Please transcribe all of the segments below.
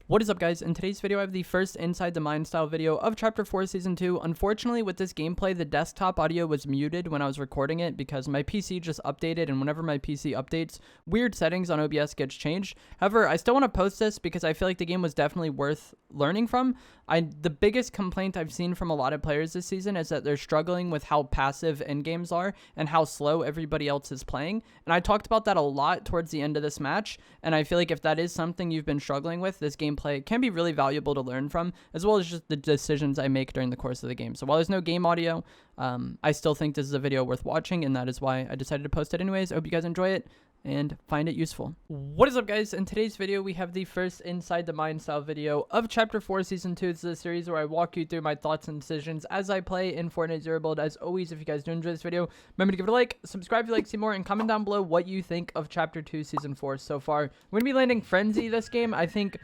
What is up, guys? In today's video I have the first Inside the Mind style video of Chapter 4 Season 2. Unfortunately, with this gameplay, the desktop audio was muted when I was recording it because my PC just updated, and whenever my PC updates, weird settings on OBS gets changed. However, I still want to post this because I feel like the game was definitely worth learning from. The biggest complaint I've seen from a lot of players this season is that they're struggling with how passive endgames are and how slow everybody else is playing. And I talked about that a lot towards the end of this match, and I feel like if that is something you've been struggling with, this gameplay can be really valuable to learn from, as well as just the decisions I make during the course of the game. So while there's no game audio, I still think this is a video worth watching, and that is why I decided to post it anyways. I hope you guys enjoy it and find it useful. What is up, guys? In today's video we have the first Inside the Mind style video of Chapter 4 Season 2. This is a series where I walk you through my thoughts and decisions as I play in Fortnite Zero Build. As always, if you guys do enjoy this video, remember to give it a like, subscribe if you like to see more, and comment down below what you think of Chapter 2 Season 4 so far. We're going to be landing Frenzy this game. I think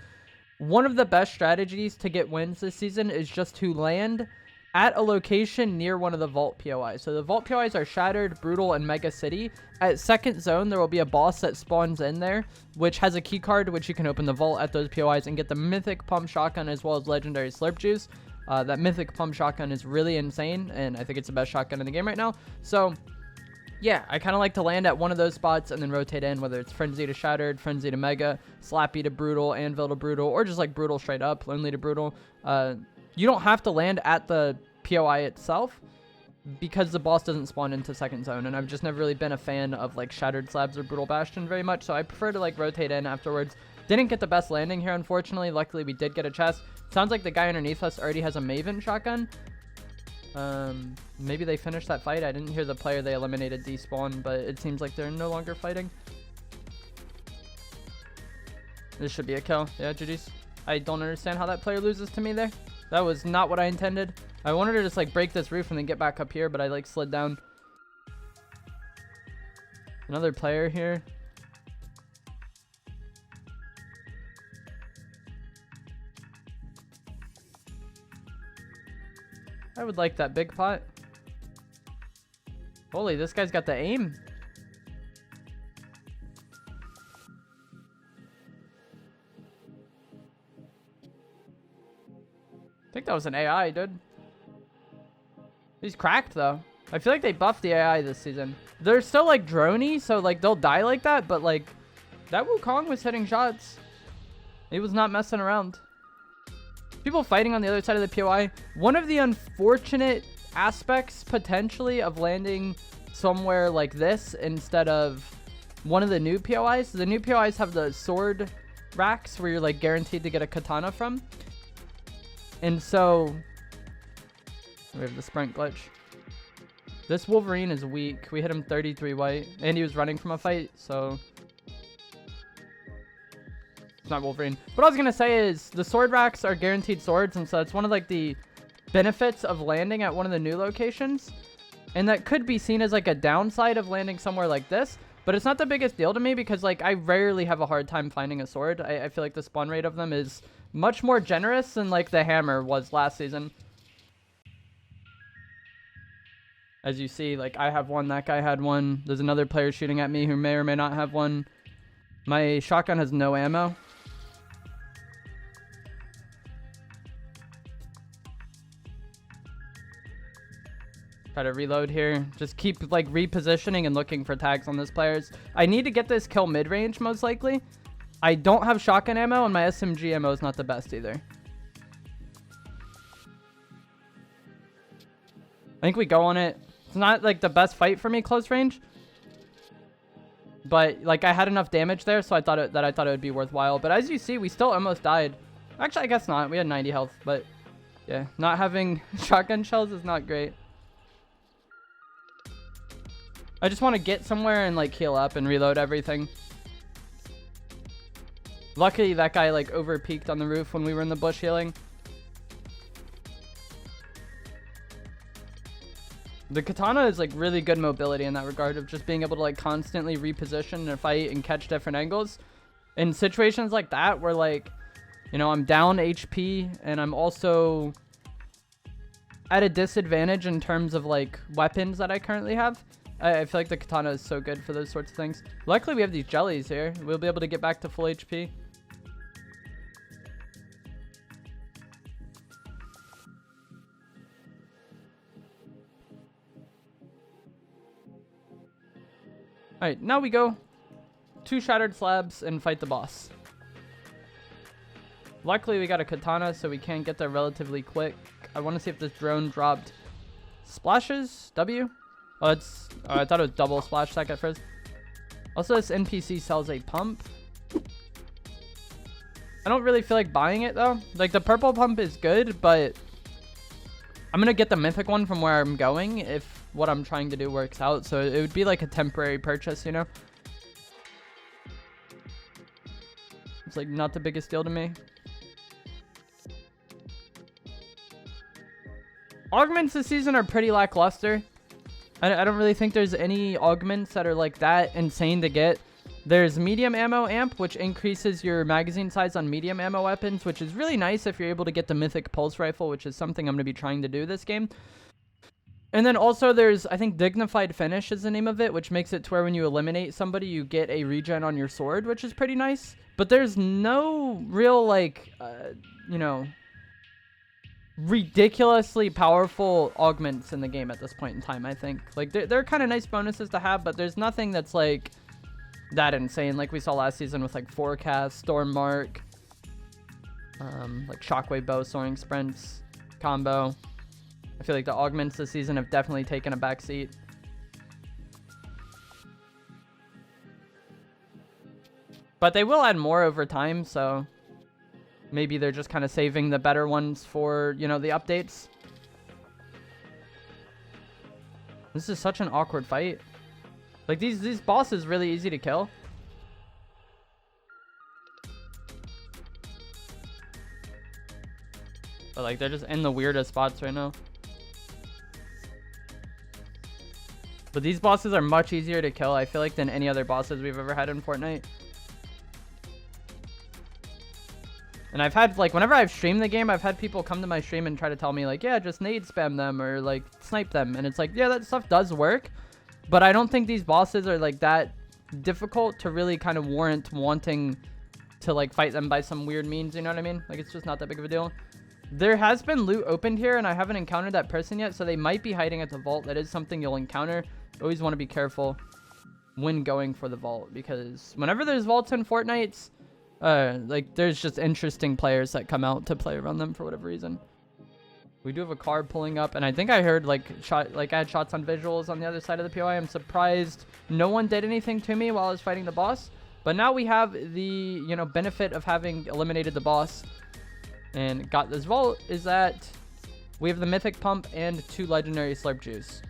one of the best strategies to get wins this season is just to land at a location near one of the Vault POIs. So the Vault POIs are Shattered, Brutal, and Mega City. At Second Zone, there will be a boss that spawns in there, which has a key card, which you can open the vault at those POIs and get the Mythic Pump Shotgun as well as Legendary Slurp Juice. That Mythic Pump Shotgun is really insane, and I think it's the best shotgun in the game right now. So yeah, I kind of like to land at one of those spots and then rotate in, whether it's Frenzy to Shattered, Frenzy to Mega, Slappy to Brutal, Anvil to Brutal, or just like Brutal straight up, Lonely to Brutal. You don't have to land at the POI itself because the boss doesn't spawn into Second Zone, and I've just never really been a fan of like Shattered Slabs or Brutal Bastion very much, so I prefer to like rotate in afterwards. Didn't get the best landing here, unfortunately. Luckily, we did get a chest. Sounds like the guy underneath us already has a Maven shotgun. Maybe they finished that fight. I didn't hear the player they eliminated despawn, but it seems like they're no longer fighting. This should be a kill. Yeah, GG's. I don't understand how that player loses to me there. That was not what I intended. I wanted to just like break this roof and then get back up here, but I like slid down. Another player here. I would like that big pot. Holy, this guy's got the aim. I think that was an AI, dude. He's cracked, though. I feel like they buffed the AI this season. They're still, like, droney, so, like, they'll die like that, but, like, that Wukong was hitting shots. He was not messing around. People fighting on the other side of the POI. One of the unfortunate aspects, potentially, of landing somewhere like this instead of one of the new POIs. The new POIs have the sword racks where you're, like, guaranteed to get a katana from. And so we have the sprint glitch. This Wolverine is weak. We hit him 33 white, and he was running from a fight, so it's not Wolverine. What I was gonna say is the sword racks are guaranteed swords, and so it's one of like the benefits of landing at one of the new locations, and that could be seen as like a downside of landing somewhere like this, but it's not the biggest deal to me because like I rarely have a hard time finding a sword. I feel like the spawn rate of them is much more generous than like the hammer was last season. As you see, like I have one, that guy had one. There's another player shooting at me who may or may not have one. My shotgun has no ammo. Try to reload here. Just keep like repositioning and looking for tags on this players. I need to get this kill mid-range most likely. I don't have shotgun ammo, and my SMG ammo is not the best either. I think we go on it. It's not like the best fight for me close range, but like I had enough damage there, so I thought it would be worthwhile. But as you see, we still almost died. Actually, I guess not. We had 90 health, but yeah, not having shotgun shells is not great. I just want to get somewhere and like heal up and reload everything. Luckily, that guy like over peeked on the roof when we were in the bush healing. The katana is like really good mobility in that regard of just being able to like constantly reposition in a fight and catch different angles. In situations like that where like, you know, I'm down HP and I'm also at a disadvantage in terms of like weapons that I currently have. I feel like the katana is so good for those sorts of things. Luckily, we have these jellies here. We'll be able to get back to full HP. Alright, now we go 2 shattered slabs and fight the boss. Luckily, we got a katana, so we can get there relatively quick. I want to see if this drone dropped splashes. W? Oh, it's... Oh, I thought it was double splash attack at first. Also, this NPC sells a pump. I don't really feel like buying it, though. Like, the purple pump is good, but I'm going to get the mythic one from where I'm going if what I'm trying to do works out. So it would be like a temporary purchase, you know? It's like not the biggest deal to me. Augments this season are pretty lackluster. I don't really think there's any augments that are like that insane to get. There's medium ammo amp, which increases your magazine size on medium ammo weapons, which is really nice if you're able to get the mythic pulse rifle, which is something I'm going to be trying to do this game. And then also there's, I think, dignified finish is the name of it, which makes it to where when you eliminate somebody, you get a regen on your sword, which is pretty nice. But there's no real, like, you know, ridiculously powerful augments in the game at this point in time, I think. Like, they're kind of nice bonuses to have, but there's nothing that's, like, that insane. Like we saw last season with, like, Forecast, Storm Mark, like, Shockwave Bow, Soaring Sprints, Combo. I feel like the augments this season have definitely taken a backseat. But they will add more over time, so maybe they're just kind of saving the better ones for, you know, the updates. This is such an awkward fight. Like, these bosses really easy to kill. But, like, they're just in the weirdest spots right now. But these bosses are much easier to kill, I feel like, than any other bosses we've ever had in Fortnite. And I've had, like, whenever I've streamed the game, I've had people come to my stream and try to tell me, like, yeah, just nade spam them or, like, snipe them. And it's like, yeah, that stuff does work. But I don't think these bosses are, like, that difficult to really kind of warrant wanting to, like, fight them by some weird means, you know what I mean? Like, it's just not that big of a deal. There has been loot opened here, and I haven't encountered that person yet, so they might be hiding at the vault. That is something you'll encounter. Always want to be careful when going for the vault, because whenever there's vaults in Fortnite, like, there's just interesting players that come out to play around them for whatever reason. We do have a car pulling up, and I think I heard, like, I had shots on visuals on the other side of the POI. I'm surprised no one did anything to me while I was fighting the boss. But now we have the, you know, benefit of having eliminated the boss and got this vault is that we have the mythic pump and 2 legendary slurp juice,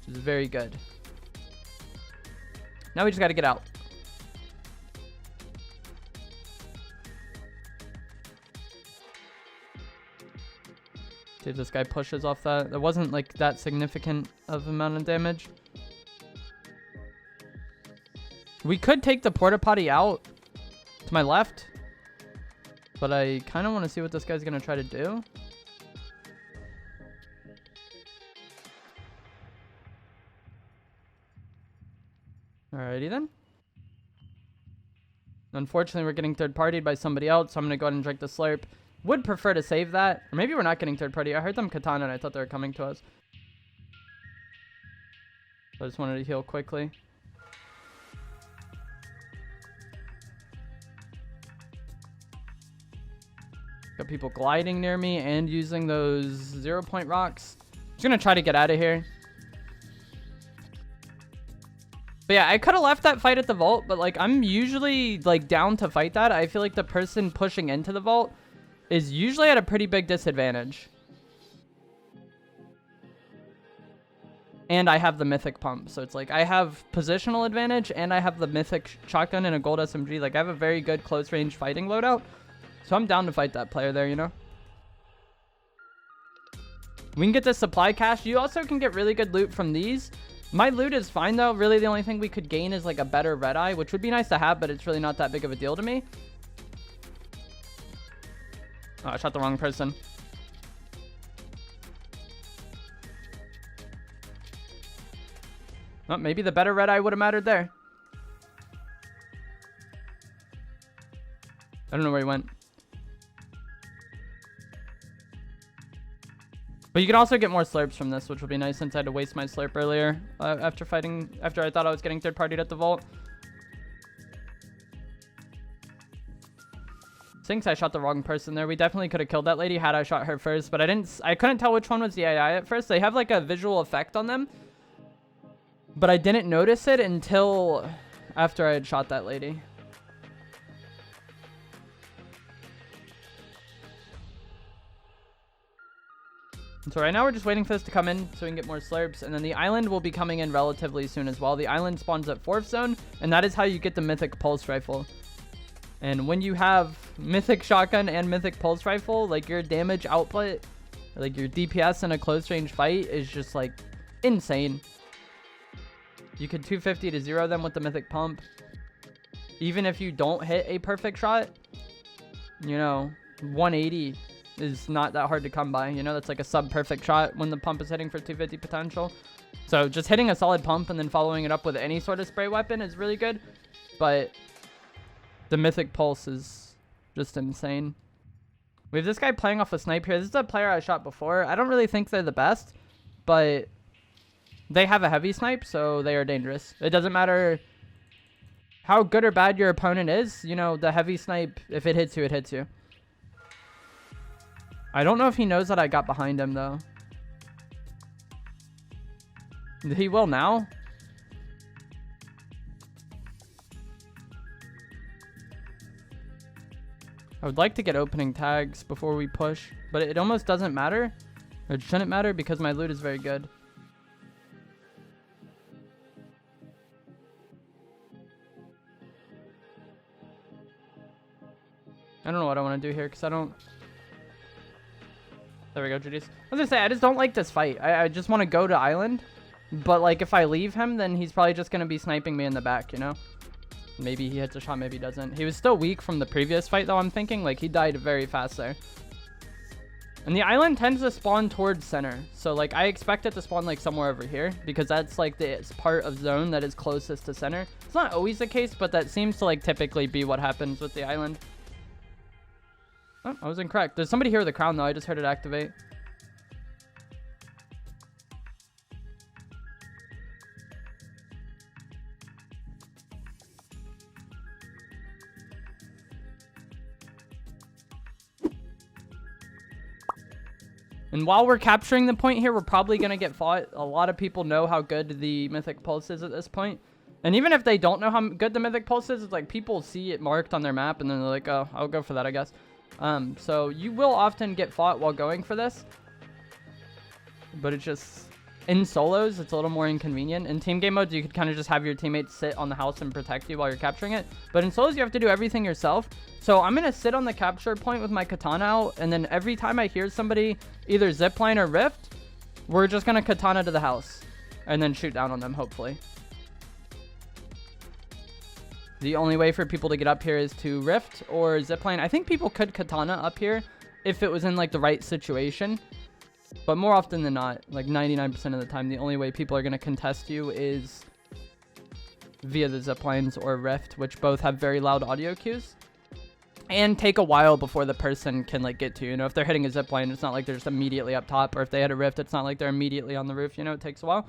which is very good. Now we just got to get out. See if this guy pushes off that. That wasn't, like, that significant of amount of damage. We could take the porta potty out to my left, but I kind of want to see what this guy's going to try to do. Alrighty then. Unfortunately, we're getting third-partied by somebody else, so I'm going to go ahead and drink the slurp. Would prefer to save that. Or maybe we're not getting third-party. I heard them katana and I thought they were coming to us. So I just wanted to heal quickly. Got people gliding near me and using those 0-point rocks. Just going to try to get out of here. But yeah, I could have left that fight at the vault, but, like, I'm usually, like, down to fight that. I feel like the person pushing into the vault is usually at a pretty big disadvantage. And I have the mythic pump, so it's like I have positional advantage and I have the mythic shotgun and a gold SMG. Like, I have a very good close range fighting loadout, so I'm down to fight that player there, you know. We can get this supply cache. You also can get really good loot from these. My loot is fine though. Really the only thing we could gain is, like, a better red eye, which would be nice to have, but it's really not that big of a deal to me. Oh, I shot the wrong person. Oh, maybe the better red eye would have mattered there. I don't know where he went. But you can also get more slurps from this, which will be nice since I had to waste my slurp earlier after I thought I was getting third-partied at the vault. Sinks, I shot the wrong person there. We definitely could have killed that lady had I shot her first, but I couldn't tell which one was the AI at first. They have like a visual effect on them, but I didn't notice it until after I had shot that lady. So right now we're just waiting for this to come in so we can get more slurps, and then the island will be coming in relatively soon as well. The island spawns at 4th zone, and that is how you get the mythic pulse rifle. And when you have mythic shotgun and mythic pulse rifle, like your damage output, like your DPS in a close range fight is just like insane. You could 250 to 0 them with the mythic pump. Even if you don't hit a perfect shot, you know, 180 is not that hard to come by. You know, that's like a sub-perfect shot when the pump is hitting for 250 potential. So just hitting a solid pump and then following it up with any sort of spray weapon is really good. But the mythic pulse is just insane. We have this guy playing off a snipe here. This is a player I shot before. I don't really think they're the best, but they have a heavy snipe, so they are dangerous. It doesn't matter how good or bad your opponent is. You know, the heavy snipe, if it hits you, it hits you. I don't know if he knows that I got behind him, though. He will now. I would like to get opening tags before we push, but it almost doesn't matter. Or it shouldn't matter because my loot is very good. I don't know what I want to do here because I don't... There we go, Judy's. I was gonna say, I just don't like this fight. I just want to go to island. But, like, if I leave him, then he's probably just going to be sniping me in the back, you know? Maybe he hits a shot, maybe he doesn't. He was still weak from the previous fight, though, I'm thinking. Like, he died very fast there. And the island tends to spawn towards center. So, like, I expect it to spawn, like, somewhere over here. Because that's, like, the part of zone that is closest to center. It's not always the case, but that seems to, like, typically be what happens with the island. Oh, I was incorrect. There's somebody here with a crown, though. I just heard it activate. And while we're capturing the point here, we're probably going to get fought. A lot of people know how good the Mythic Pulse is at this point. And even if they don't know how good the Mythic Pulse is, it's like people see it marked on their map and then they're like, oh, I'll go for that, I guess. So you will often get fought while going for this. But it's just... in solos, it's a little more inconvenient. In team game modes, you could kind of just have your teammates sit on the house and protect you while you're capturing it. But in solos, you have to do everything yourself. So I'm going to sit on the capture point with my katana out. And then every time I hear somebody either zipline or rift, we're just going to katana to the house. And then shoot down on them, hopefully. The only way for people to get up here is to rift or zipline. I think people could katana up here if it was in like the right situation. But more often than not, like 99% of the time, the only way people are going to contest you is via the ziplines or rift, which both have very loud audio cues. And take a while before the person can like get to you. You know, if they're hitting a zipline, it's not like they're just immediately up top. Or if they had a rift, it's not like they're immediately on the roof. You know, it takes a while.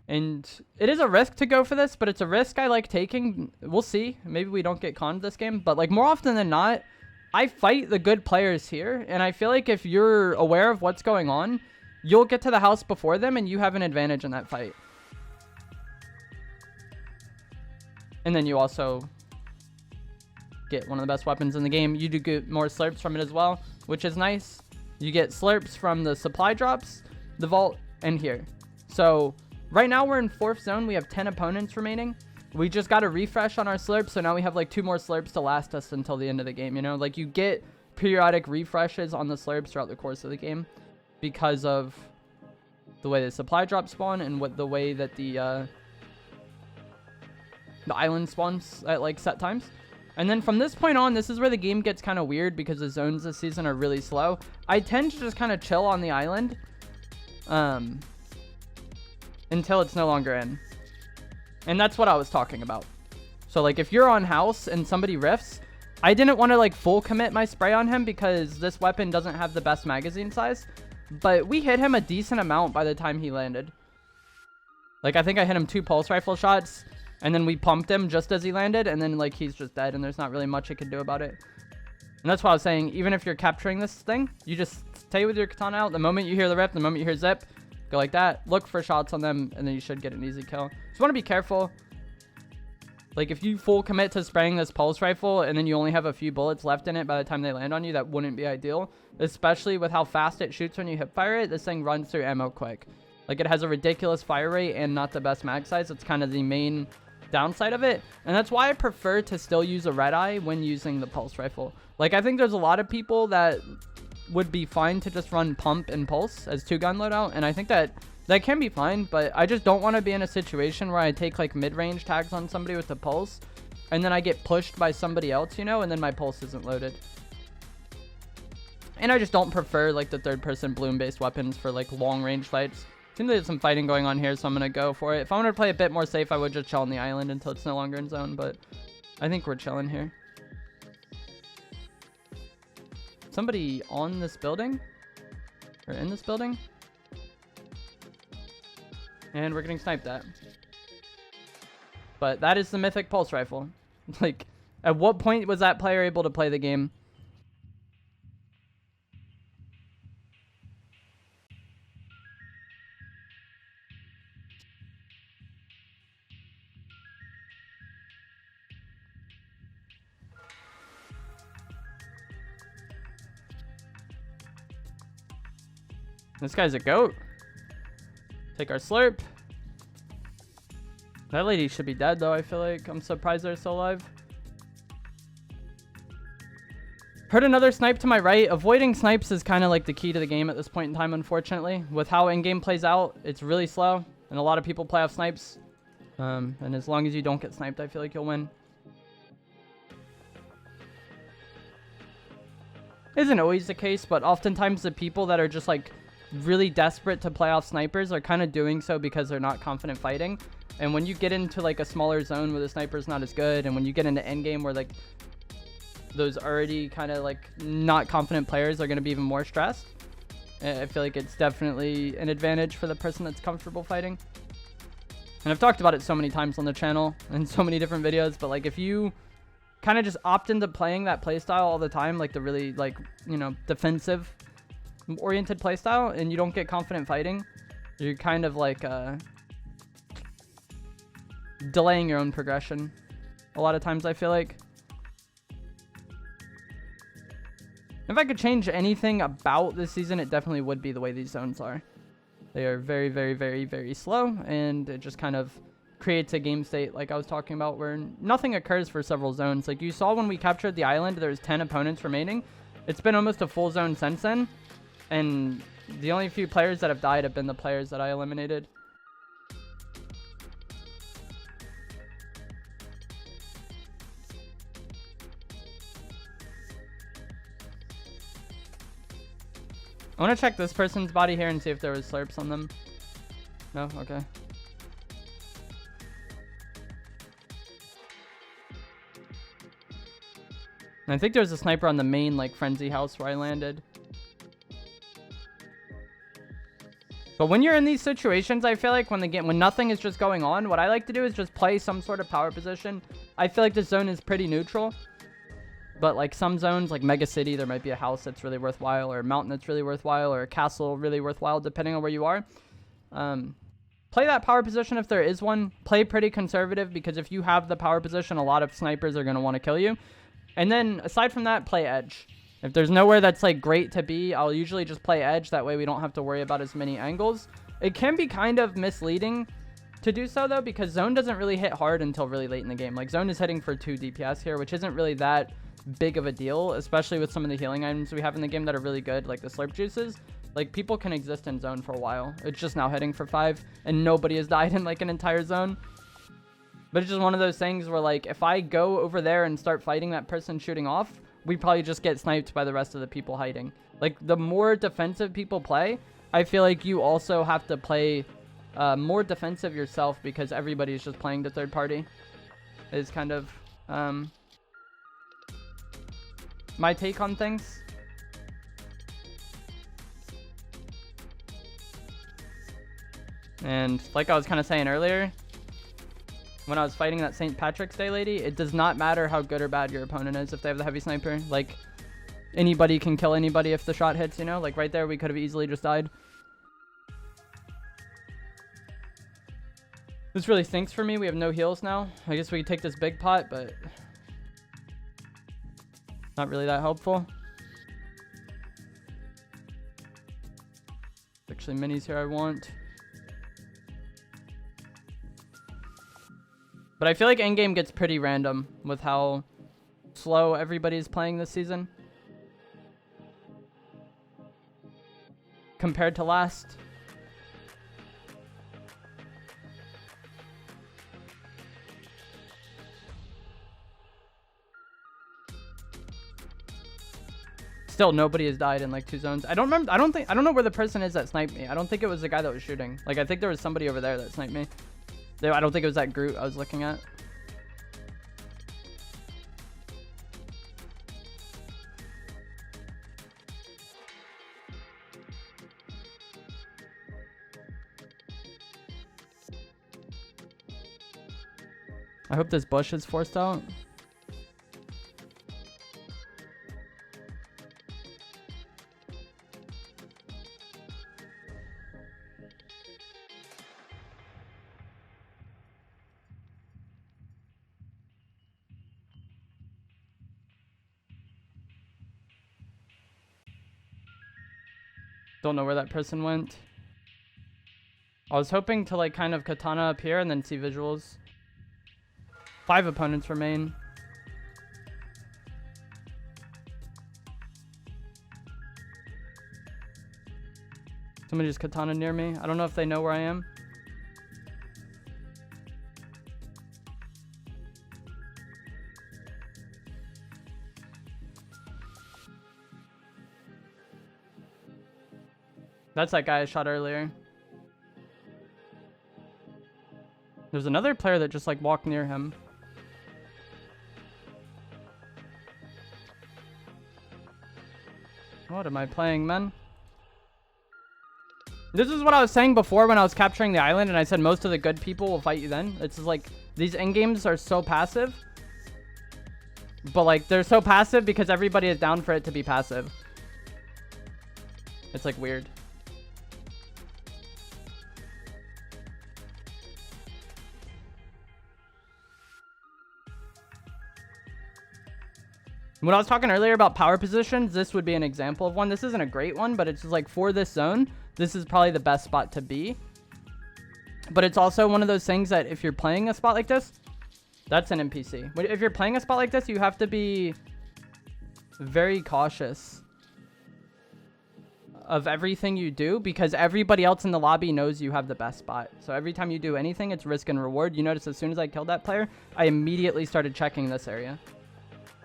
And it is a risk to go for this, but it's a risk I like taking. We'll see. Maybe we don't get conned this game. But like more often than not, I fight the good players here, and I feel like if you're aware of what's going on, you'll get to the house before them, and you have an advantage in that fight. And then you also get one of the best weapons in the game. You do get more slurps from it as well, which is nice. You get slurps from the supply drops, the vault, and here. So right now we're in 4th zone. We have 10 opponents remaining. We just got a refresh on our slurps, so now we have like 2 more slurps to last us until the end of the game, you know? Like you get periodic refreshes on the slurps throughout the course of the game because of the way the supply drops spawn and what the way that the island spawns at like set times. And then from this point on, this is where the game gets kind of weird because the zones this season are really slow. I tend to just kind of chill on the island until it's no longer in. And that's what I was talking about. So, like, if you're on house and somebody rifts, I didn't want to, like, full commit my spray on him because this weapon doesn't have the best magazine size. but we hit him a decent amount by the time he landed. Like, I think I hit him 2 pulse rifle shots, and then we pumped him just as he landed, and then, like, he's just dead, and there's not really much I can do about it. And that's why I was saying, even if you're capturing this thing, you just stay with your katana out. The moment you hear the rip, the moment you hear zip, go like that. Look for shots on them, and then you should get an easy kill. Just want to be careful. Like, if you full commit to spraying this pulse rifle, and then you only have a few bullets left in it by the time they land on you, that wouldn't be ideal. Especially with how fast it shoots when you hip fire it. This thing runs through ammo quick. Like, it has a ridiculous fire rate and not the best mag size. It's kind of the main downside of it. And that's why I prefer to still use a red eye when using the pulse rifle. Like, I think there's a lot of people that would be fine to just run pump and pulse as 2-gun loadout. And I think that can be fine, but I just don't want to be in a situation where I take, like, mid-range tags on somebody with the pulse, and then I get pushed by somebody else, you know, and then my pulse isn't loaded. And I just don't prefer, like, the third-person bloom-based weapons for, like, long-range fights. Seems like there's some fighting going on here, so I'm going to go for it. If I wanted to play a bit more safe, I would just chill on the island until it's no longer in zone, but I think we're chilling here. Somebody on this building? Or in this building? And we're getting sniped at. But that is the mythic pulse rifle. Like, at what point was that player able to play the game? This guy's a goat. Take our slurp. That lady should be dead, though, I feel like. I'm surprised they're still alive. Heard another snipe to my right. Avoiding snipes is kind of like the key to the game at this point in time, unfortunately. With how Endgame plays out, it's really slow. And a lot of people play off snipes. And as long as you don't get sniped, I feel like you'll win. Isn't always the case, but oftentimes the people that are just, like, really desperate to play off snipers are kind of doing so because they're not confident fighting. And when you get into, like, a smaller zone where the sniper's not as good, and when you get into endgame where, like, those already kind of, like, not confident players are going to be even more stressed, I feel like it's definitely an advantage for the person that's comfortable fighting. And I've talked about it so many times on the channel and so many different videos, but, like, if you kind of just opt into playing that playstyle all the time, like the really, like, you know, defensive oriented playstyle, and you don't get confident fighting, you're kind of like delaying your own progression a lot of times, I feel like. If I could change anything about this season, it definitely would be the way these zones are. They are very, very, very, very slow, and it just kind of creates a game state like I was talking about where nothing occurs for several zones. Like you saw when we captured the island, there's 10 opponents remaining. It's been almost a full zone since then, and the only few players that have died have been the players that I eliminated. I want to check this person's body here and see if there was slurps on them. No? Okay. And I think there's a sniper on the main, like, frenzy house where I landed. But when you're in these situations, I feel like when nothing is just going on, what I like to do is just play some sort of power position. I feel like this zone is pretty neutral. But, like, some zones, like Mega City, there might be a house that's really worthwhile, or a mountain that's really worthwhile, or a castle really worthwhile, depending on where you are. Play that power position if there is one. Play pretty conservative, because if you have the power position, a lot of snipers are going to want to kill you. And then, aside from that, play edge. If there's nowhere that's, like, great to be, I'll usually just play edge. That way we don't have to worry about as many angles. It can be kind of misleading to do so, though, because zone doesn't really hit hard until really late in the game. Like, zone is hitting for 2 DPS here, which isn't really that big of a deal, especially with some of the healing items we have in the game that are really good, like the slurp juices. Like, people can exist in zone for a while. It's just now hitting for 5, and nobody has died in, like, an entire zone. But it's just one of those things where, like, if I go over there and start fighting that person shooting off, we probably just get sniped by the rest of the people hiding. Like, the more defensive people play, I feel like you also have to play more defensive yourself, because everybody's just playing the third party. Is kind of my take on things. And like I was kind of saying earlier, when I was fighting that St. Patrick's Day lady, it does not matter how good or bad your opponent is if they have the heavy sniper. Like, anybody can kill anybody if the shot hits, you know? Like, right there, we could have easily just died. This really stinks for me. We have no heals now. I guess we could take this big pot, but not really that helpful. Actually, minis here I want. But I feel like Endgame gets pretty random with how slow everybody's playing this season compared to last. Still, nobody has died in like 2 zones. I don't know where the person is that sniped me. I don't think it was the guy that was shooting. Like, I think there was somebody over there that sniped me. I don't think it was that Groot I was looking at. I hope this bush is forced out. Don't know where that person went. I was hoping to like kind of katana up here and then see visuals. 5 opponents remain. Somebody just katana near me. I don't know if they know where I am. That's that guy I shot earlier. There's another player that just like walked near him. What am I playing, man? This is what I was saying before when I was capturing the island and I said most of the good people will fight you then. It's just like these end games are so passive. But like they're so passive because everybody is down for it to be passive. It's like weird. When I was talking earlier about power positions, this would be an example of one. This isn't a great one, but it's just like for this zone, this is probably the best spot to be. But it's also one of those things that if you're playing a spot like this, that's an NPC. If you're playing a spot like this, you have to be very cautious of everything you do because everybody else in the lobby knows you have the best spot. So every time you do anything, it's risk and reward. You notice as soon as I killed that player, I immediately started checking this area.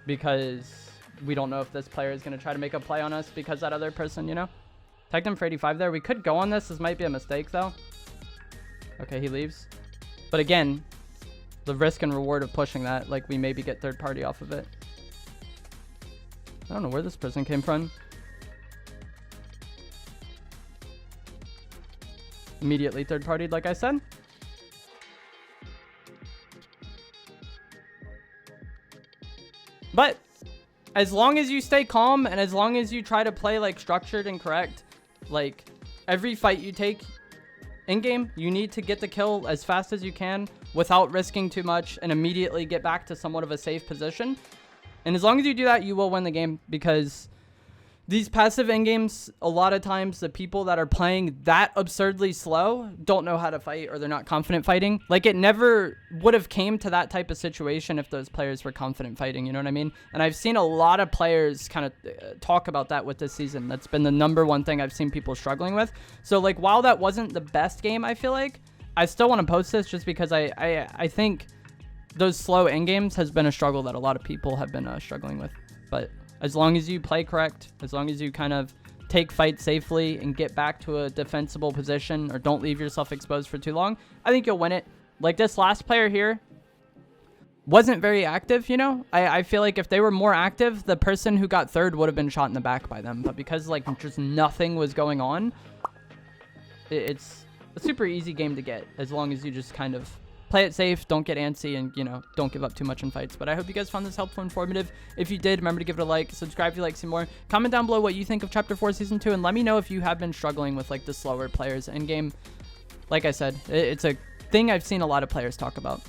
Because we don't know if this player is going to try to make a play on us because that other person, you know? Tagged him for 85 there. We could go on this. This might be a mistake, though. Okay, he leaves. But again, the risk and reward of pushing that, like we maybe get third party off of it. I don't know where this person came from. Immediately third partied, like I said. But as long as you stay calm and as long as you try to play like structured and correct, like every fight you take in game, you need to get the kill as fast as you can without risking too much and immediately get back to somewhat of a safe position. And as long as you do that, you will win the game because these passive end games, a lot of times the people that are playing that absurdly slow don't know how to fight or they're not confident fighting. Like it never would have came to that type of situation if those players were confident fighting, you know what I mean? And I've seen a lot of players kind of talk about that with this season. That's been the #1 thing I've seen people struggling with. So like while that wasn't the best game, I feel like, I still want to post this just because I think those slow end games has been a struggle that a lot of people have been struggling with. But as long as you play correct, as long as you kind of take fights safely and get back to a defensible position or don't leave yourself exposed for too long, I think you'll win it. Like this last player here wasn't very active, you know? I feel like if they were more active, the person who got third would have been shot in the back by them. But because like just nothing was going on, it's a super easy game to get, as long as you just kind of play it safe, don't get antsy, and, you know, don't give up too much in fights. But I hope you guys found this helpful and informative. If you did, remember to give it a like, subscribe if you like to see more. Comment down below what you think of Chapter 4 Season 2, and let me know if you have been struggling with, like, the slower players. Endgame, like I said, it's a thing I've seen a lot of players talk about.